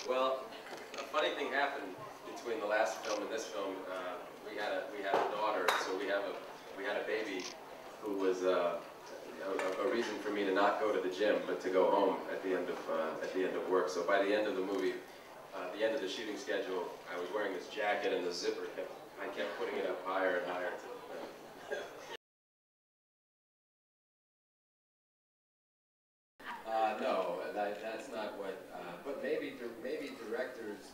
Well, a funny thing happened between the last film and this film. We had a daughter, so we had a baby who was a reason for me to not go to the gym, but to go home at the end of work. So by the end of the movie, the end of the shooting schedule, I was wearing this jacket and the zipper I kept putting it up higher and higher. No, that's not what. But maybe directors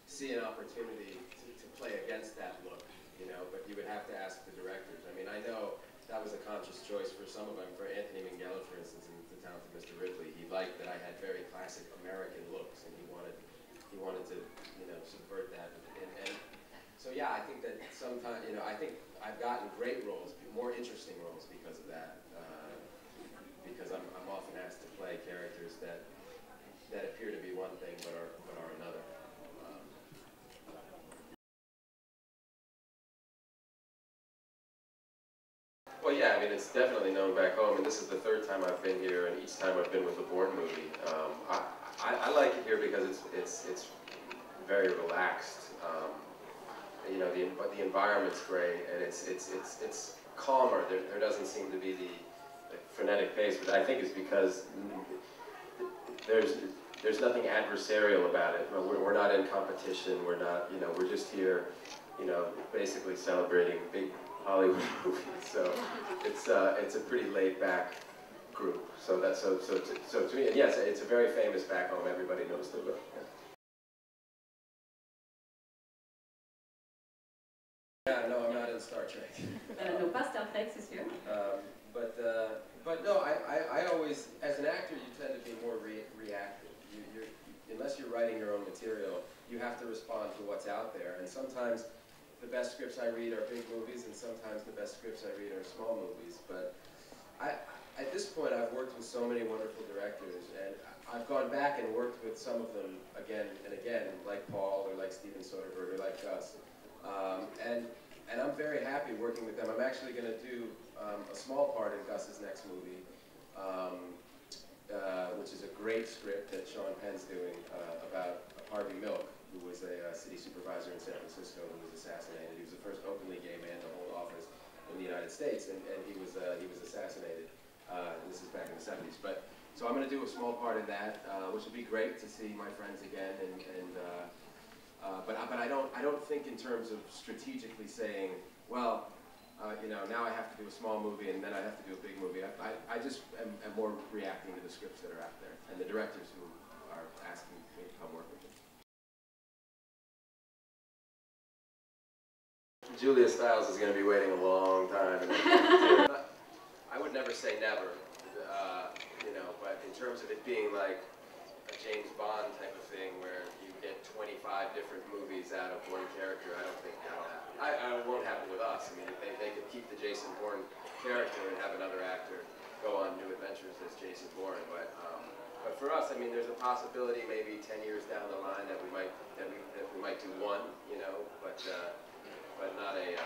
see an opportunity to play against that look, you know. But you would have to ask the directors. I mean, I know that was a conscious choice for some of them. For Anthony Minghella, for instance, in The Talented Mr. Ripley, he liked that I had very classic American looks, and he wanted to, you know, subvert that. And so yeah, I think that sometimes, you know, I think I've gotten great roles, more interesting roles because of that. Because I'm often asked to play characters that appear to be one thing but are another. Well, yeah, I mean, it's definitely known back home, and this is the third time I've been here, and each time I've been with the Bourne movie. I like it here because it's very relaxed. You know, the environment's great, and it's calmer. There doesn't seem to be the frenetic pace, but I think it's because there's nothing adversarial about it. We're not in competition. We're not, you know, we're just here, you know, basically celebrating big Hollywood movies. So it's a pretty laid back group. So to me, and yes, it's a very famous back home. Everybody knows the book. Yeah, no, I'm not in Star Trek. No, pas Star Trek, c'est sûr. But no, I always, as an actor, you tend to be more reactive. Unless you're writing your own material, you have to respond to what's out there. And sometimes the best scripts I read are big movies, and sometimes the best scripts I read are small movies. But at this point, I've worked with so many wonderful directors, and I've gone back and worked with some of them again and again, like Paul, or like Steven Soderbergh, or like Gus. And I'm very happy working with them. I'm actually going to do a small part in Gus's next movie, which is a great script that Sean Penn's doing about Harvey Milk, who was a city supervisor in San Francisco who was assassinated. He was the first openly gay man to hold office in the United States, and he was assassinated. This is back in the 70s. But so I'm going to do a small part in that, which will be great to see my friends again. But I don't think in terms of strategically saying, well, you know, now I have to do a small movie and then I have to do a big movie. I just am more reacting to the scripts that are out there and the directors who are asking me to come work with them. Julia Stiles is going to be waiting a long time. I would never say never, you know, but in terms of it being like a James Bond type of thing where you get 25 different movies out of one character, I don't think that'll happen. It won't happen with us. I mean, they could keep the Jason Bourne character and have another actor go on new adventures as Jason Bourne, but for us, I mean, there's a possibility maybe 10 years down the line that we might do one, you know, but not a